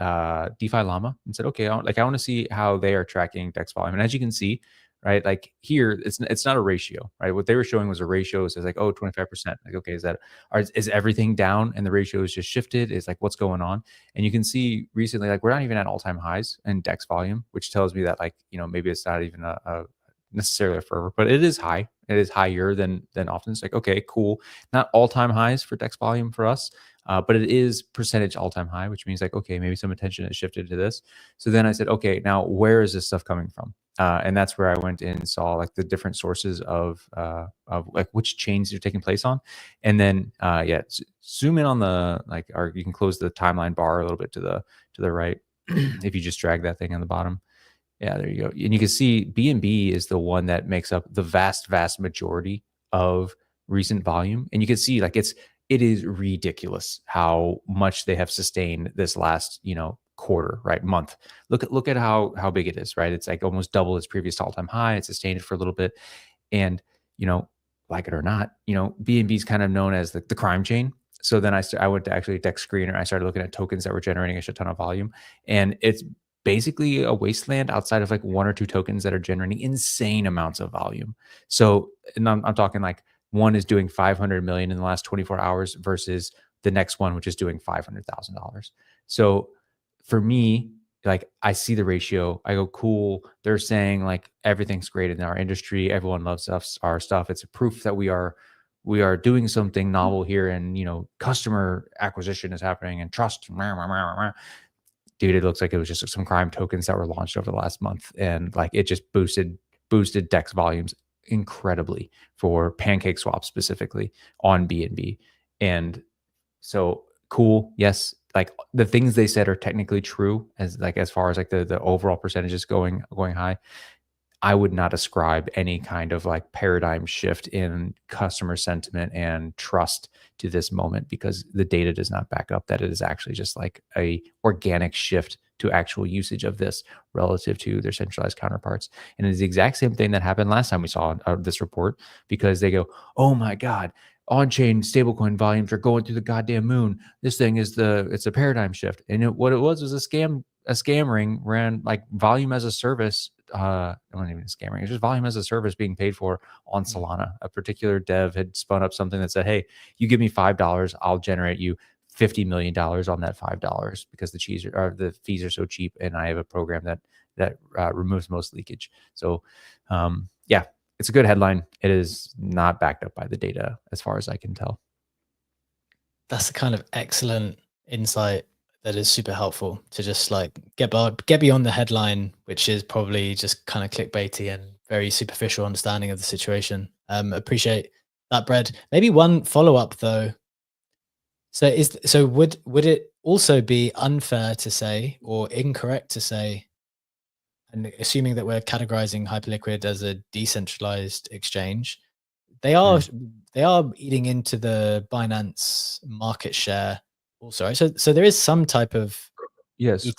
DeFi Llama and said, okay, I want to see how they are tracking DEX volume. And as you can see, right, like here, it's not a ratio, right? What they were showing was a ratio. So it's like, oh, 25%. Like, okay, is everything down and the ratio is just shifted? Is like, what's going on? And you can see recently, like, we're not even at all-time highs in DEX volume, which tells me that, like, you know, maybe it's not even necessarily a fervor, but it is high. It is higher than often. It's like, okay, cool. Not all-time highs for DEX volume for us, but it is percentage all-time high, which means like, okay, maybe some attention has shifted to this. So then I said, okay, now where is this stuff coming from? And that's where I went in and saw like the different sources of like which chains are taking place on. And then zoom in on the like, or you can close the timeline bar a little bit to the right if you just drag that thing on the bottom. Yeah, there you go. And you can see BNB is the one that makes up the vast majority of recent volume. And you can see like it is ridiculous how much they have sustained this last, quarter, right? Month. Look at how big it is, right? It's like almost double its previous all-time high. It sustained it for a little bit. And, like it or not, BNB is kind of known as the crime chain. So then I went to actually Dex Screener. I started looking at tokens that were generating a shit ton of volume. And it's basically a wasteland outside of like one or two tokens that are generating insane amounts of volume. So, and I'm talking like one is doing 500 million in the last 24 hours versus the next one, which is doing $500,000. So for me, like I see the ratio, I go, cool. They're saying like everything's great in our industry. Everyone loves our stuff. It's a proof that we are doing something novel here, and customer acquisition is happening and trust. Dude, it looks like it was just some crime tokens that were launched over the last month, and like it just boosted DEX volumes incredibly for pancake swap specifically on BNB. And so cool, yes, like the things they said are technically true as far as like the overall percentages going high. I would not ascribe any kind of like paradigm shift in customer sentiment and trust to this moment, because the data does not back up that it is actually just like a organic shift to actual usage of this relative to their centralized counterparts. And it's the exact same thing that happened last time we saw this report, because they go, oh my God, on-chain stablecoin volumes are going through the goddamn moon. This thing is it's a paradigm shift. And what it was a scam ring ran like volume as a service. Not even a scam ring. It's just volume as a service being paid for on Solana. A particular dev had spun up something that said, hey, you give me $5, I'll generate you $50 million on that $5 because the fees are so cheap, and I have a program that removes most leakage. So yeah, it's a good headline. It is not backed up by the data as far as I can tell. That's a kind of excellent insight that is super helpful to just like get beyond the headline, which is probably just kind of clickbaity and very superficial understanding of the situation. Appreciate that, Brad. Maybe one follow-up though. So would it also be unfair to say, or incorrect to say, and assuming that we're categorizing Hyperliquid as a decentralized exchange, they are eating into the Binance market share also, right? So there is some type of correct,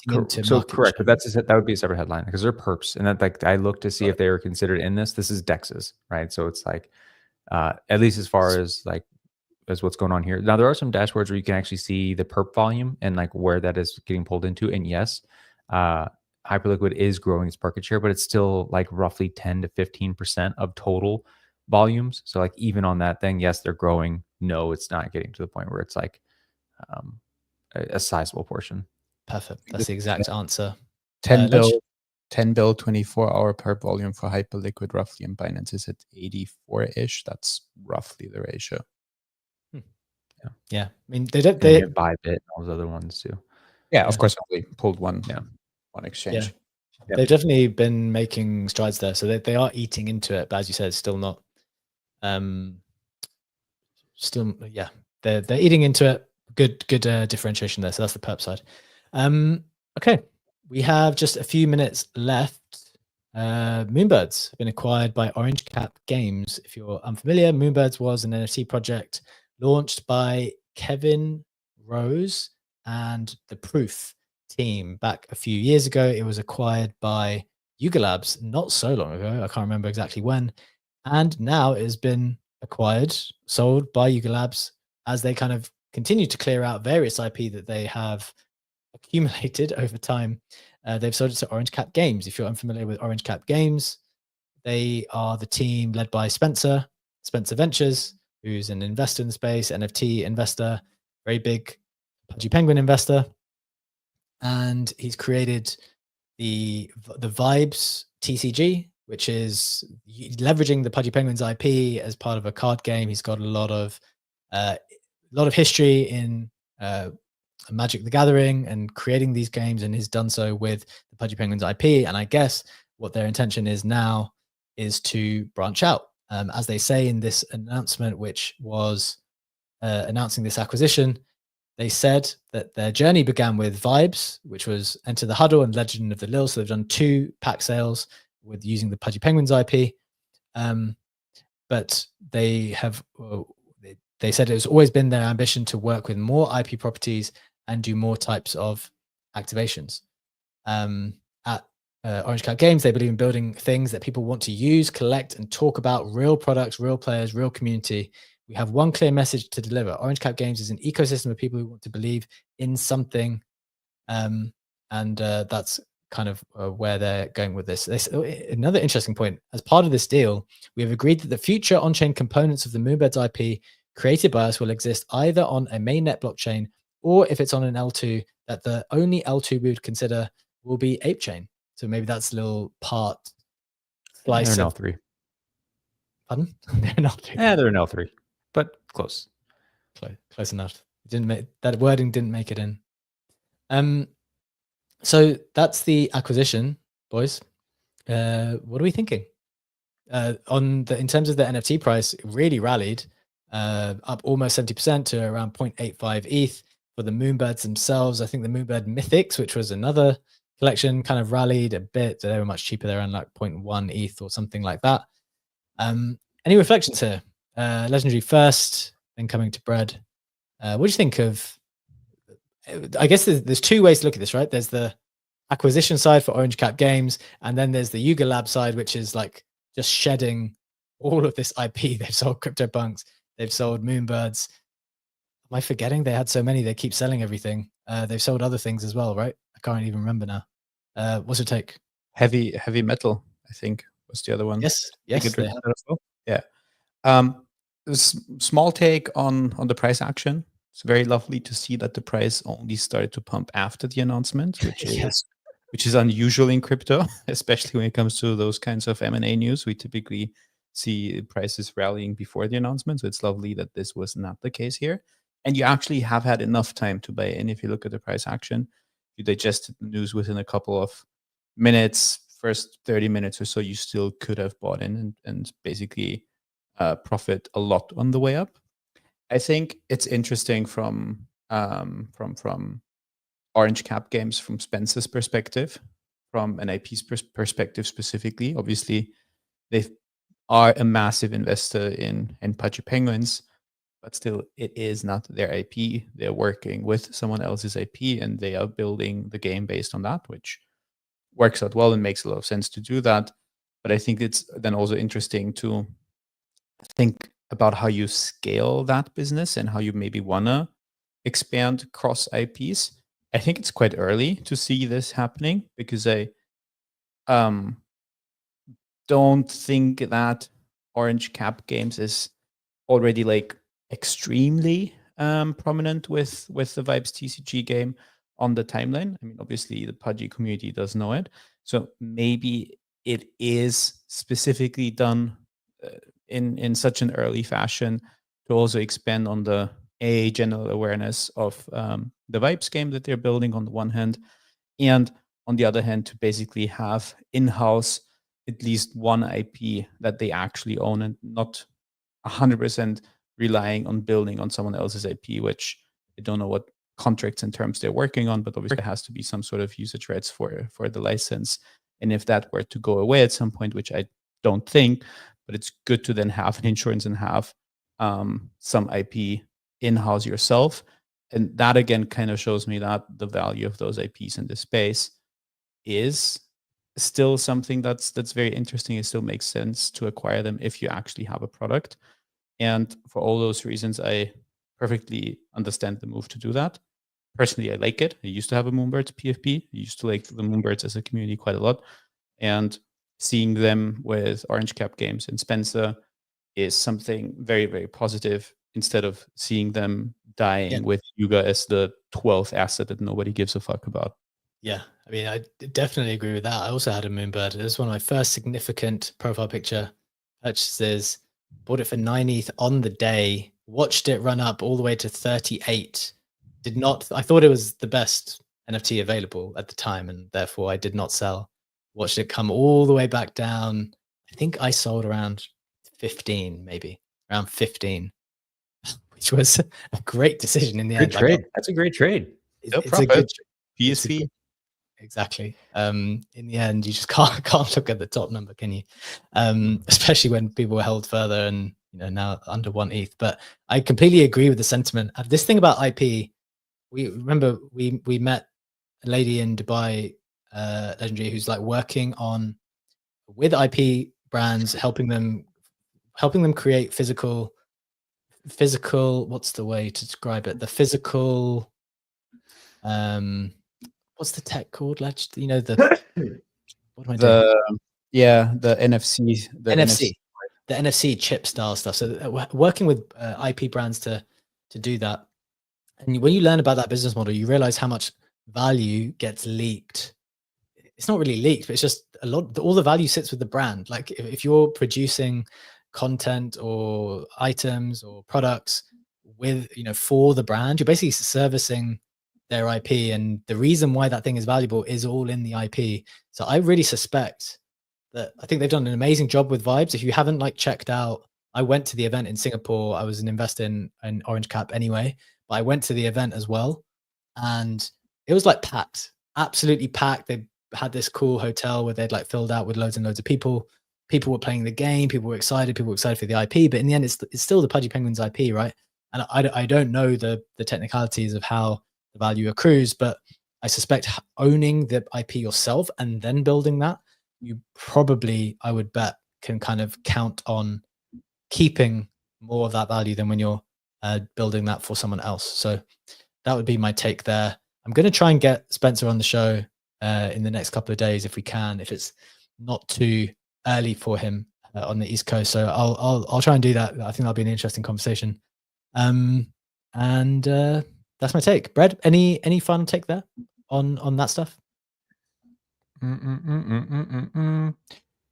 but that would be a separate headline because they're perps, and that like I looked to see if they were considered in this. This is DEXs, right? So it's like at least as far as like as what's going on here. Now there are some dashboards where you can actually see the perp volume and like where that is getting pulled into, and yes, Hyperliquid is growing its market share, but it's still like roughly 10 to 15% of total volumes. So like even on that thing, yes, they're growing. No, it's not getting to the point where it's like a sizable portion. Perfect. That's the exact answer. 10 bill 24-hour perp volume for Hyperliquid roughly, and Binance is at 84-ish. That's roughly the ratio. Yeah. I mean, they buy Bit and all those other ones too. Yeah, of course, they pulled one exchange. Yeah. They've definitely been making strides there. So they are eating into it, but as you said, still not. They're eating into it. Good differentiation there. So that's the perp side. Okay, we have just a few minutes left. Moonbirds have been acquired by Orange Cap Games. If you're unfamiliar, Moonbirds was an NFT project launched by Kevin Rose and the Proof team back a few years ago. It was acquired by Yuga Labs not so long ago. I can't remember exactly when. And now it has been sold by Yuga Labs as they kind of continue to clear out various IP that they have accumulated over time. They've sold it to Orange Cap Games. If you're unfamiliar with Orange Cap Games, they are the team led by Spencer Ventures, who's an investor in the space, NFT investor, very big Pudgy Penguin investor. And he's created the Vibes TCG, which is leveraging the Pudgy Penguins IP as part of a card game. He's got a lot of history in Magic the Gathering and creating these games, and he's done so with the Pudgy Penguins IP. And I guess what their intention is now is to branch out. As they say in this announcement, which was announcing this acquisition, they said that their journey began with Vibes, which was Enter the Huddle and Legend of the Lil. So they've done 2 pack sales with using the Pudgy Penguins IP. But they have they said it's always been their ambition to work with more IP properties and do more types of activations. At Orange Cat Games, they believe in building things that people want to use, collect, and talk about: real products, real players, real community. We have one clear message to deliver. Orange Cat Games is an ecosystem of people who want to believe in something. And that's kind of where they're going with this. Another interesting point: as part of this deal, we have agreed that the future on-chain components of the Moonbirds IP created by us will exist either on a mainnet blockchain, or if it's on an L2, that the only L2 we would consider will be ApeChain. So maybe that's a little part slice they're of an L3. Pardon? They're an L3. Yeah, they're an L3, but close. Close enough. That wording didn't make it in. So that's the acquisition, boys. What are we thinking? In terms of the NFT price, it really rallied, up almost 70% to around 0.85 ETH for the Moonbirds themselves. I think the Moonbird Mythics, which was another collection, kind of rallied a bit. They were much cheaper. They're around like 0.1 ETH or something like that. Any reflections here? Legendary first, then coming to Bread. What do you think of? I guess there's 2 ways to look at this, right? There's the acquisition side for Orange Cat Games, and then there's the Yuga Lab side, which is like just shedding all of this IP. They've sold CryptoPunks, they've sold Moonbirds. Am I forgetting? They had so many, they keep selling everything. They've sold other things as well, right? I can't even remember now. What's your take? Heavy Metal, I think, was the other one. Yes, They have. Well. Yeah. Small take on the price action. It's very lovely to see that the price only started to pump after the announcement, which is unusual in crypto, especially when it comes to those kinds of M&A news. We typically see prices rallying before the announcement, so it's lovely that this was not the case here. And you actually have had enough time to buy in. If you look at the price action, you digested the news within a couple of minutes, first 30 minutes or so, you still could have bought in and basically profit a lot on the way up. I think it's interesting from Orange Cap Games, from Spencer's perspective, from an IP's perspective specifically. Obviously, they are a massive investor in Pudgy Penguins, but still, it is not their IP. They're working with someone else's IP, and they are building the game based on that, which works out well and makes a lot of sense to do that. But I think it's then also interesting to think about how you scale that business and how you maybe want to expand cross IPs. I think it's quite early to see this happening, because I don't think that Orange Cap Games is already like extremely prominent with the Vibes TCG game on the timeline. I mean, obviously the Pudgy community does know it, so maybe it is specifically done in such an early fashion to also expand on the general awareness of the Vibes game that they're building on the one hand, and on the other hand to basically have in-house at least one IP that they actually own, and not 100% relying on building on someone else's IP, which I don't know what contracts and terms they're working on, but obviously there has to be some sort of usage rights for the license. And if that were to go away at some point, which I don't think, but it's good to then have an insurance and have some IP in-house yourself. And that again kind of shows me that the value of those IPs in this space is still something that's very interesting. It still makes sense to acquire them if you actually have a product. And for all those reasons, I perfectly understand the move to do that. Personally, I like it. I used to have a Moonbirds PFP. I used to like the Moonbirds as a community quite a lot. And seeing them with Orange Cap Games and Spencer is something very, very positive, instead of seeing them dying with Yuga as the 12th asset that nobody gives a fuck about. Yeah, I mean, I definitely agree with that. I also had a Moonbird. It was one of my first significant profile picture purchases. Bought it for 9 ETH on the day, watched it run up all the way to 38. I thought it was the best NFT available at the time, and therefore I did not sell. Watched it come all the way back down. I think I sold around 15, maybe around 15, which was a great decision in the Good end. trade. That's a great trade. It's a good PSP. Exactly. In the end, you just can't look at the top number, can you? Especially when people were held further and now under 1 ETH. But I completely agree with the sentiment. This thing about IP, we met a lady in Dubai, Legendary, who's like working on with IP brands, helping them create physical. What's the way to describe it? The physical. What's the tech called? The what am I doing? The NFC, the NFC chip style stuff. So working with IP brands to do that, and when you learn about that business model, you realize how much value gets leaked. It's not really leaked, but it's just all the value sits with the brand. Like if you're producing content or items or products with for the brand, you're basically servicing their IP, and the reason why that thing is valuable is all in the IP. So I really suspect that I think they've done an amazing job with Vibes. If you haven't checked out, I went to the event in Singapore. I was an investor in Orange Cap anyway, but I went to the event as well, and it was packed, absolutely packed. They had this cool hotel where they'd filled out with loads and loads of people. People were playing the game. People were excited. People were excited for the IP. But in the end, it's still the Pudgy Penguins IP, right? And I don't know the technicalities of how the value accrues, but I suspect owning the IP yourself and then building that, you probably, I would bet, can kind of count on keeping more of that value than when you're building that for someone else. So that would be my take there. I'm going to try and get Spencer on the show in the next couple of days if we can, if it's not too early for him on the East Coast. So I'll try and do that. I think that'll be an interesting conversation. That's my take. Brad, any fun take there on that stuff?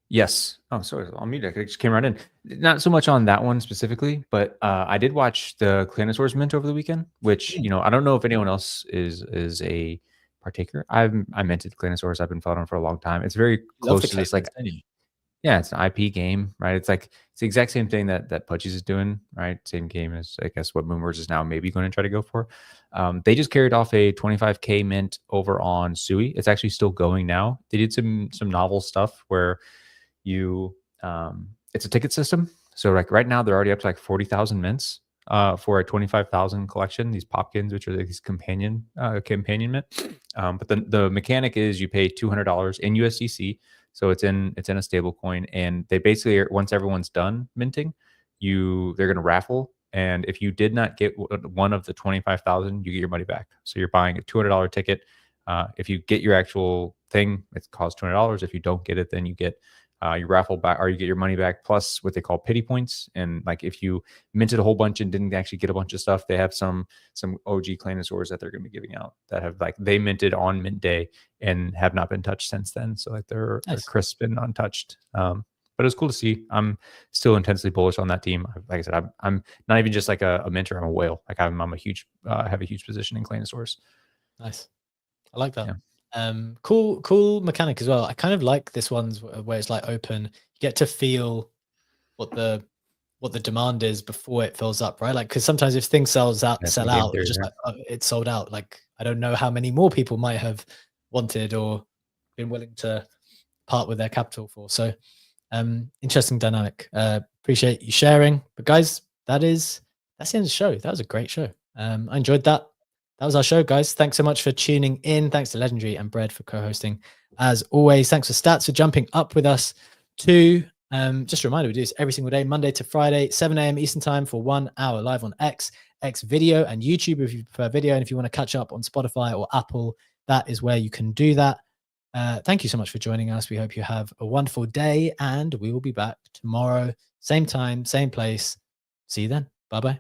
Yes. Oh, sorry. I'll mute it. I just came right in. Not so much on that one specifically, but I did watch the Claynosaurus mint over the weekend, which I don't know if anyone else is a partaker. I minted Claynosaurus. I've been following for a long time. It's very close to this yeah, it's an IP game, right? It's the exact same thing that Pudgy's is doing, right? Same game as I guess what Moonbirds is now maybe going to try to go for. They just carried off a 25K mint over on Sui. It's actually still going now. They did some novel stuff where you it's a ticket system. So right now they're already up to 40,000 mints for a 25,000 collection. These popkins, which are these companion mint. But the mechanic is you pay $200 in USDC. So it's in a stable coin, and they basically, once everyone's done minting, they're going to raffle. And if you did not get one of the 25,000, you get your money back. So you're buying a $200 ticket. If you get your actual thing, it costs $200. If you don't get it, then you get your raffle back, or you get your money back plus what they call pity points. And if you minted a whole bunch and didn't actually get a bunch of stuff, they have some OG Claynosaurs that they're going to be giving out that have they minted on mint day and have not been touched since then. So they're crisp and untouched. But it was cool to see. I'm still intensely bullish on that team. Like I said, I'm not even just a minter. I'm a whale. I'm a huge have a huge position in Claynosaurs. Nice. I like that. Yeah. Cool mechanic as well. I kind of like this one's where it's open. You get to feel what the demand is before it fills up, right? Because sometimes if things sell out, it's just it's sold out. I don't know how many more people might have wanted or been willing to part with their capital for. So interesting dynamic. Appreciate you sharing. But guys, that's the end of the show. That was a great show. I enjoyed that. That was our show, guys. Thanks so much for tuning in. Thanks to Legendary and Bread for co-hosting. As always, thanks for Stats for jumping up with us too. Just a reminder, we do this every single day, Monday to Friday, 7 a.m. Eastern time for 1 hour live on X video, and YouTube if you prefer video. And if you want to catch up on Spotify or Apple, that is where you can do that. Thank you so much for joining us. We hope you have a wonderful day, and we will be back tomorrow, same time, same place. See you then. Bye-bye.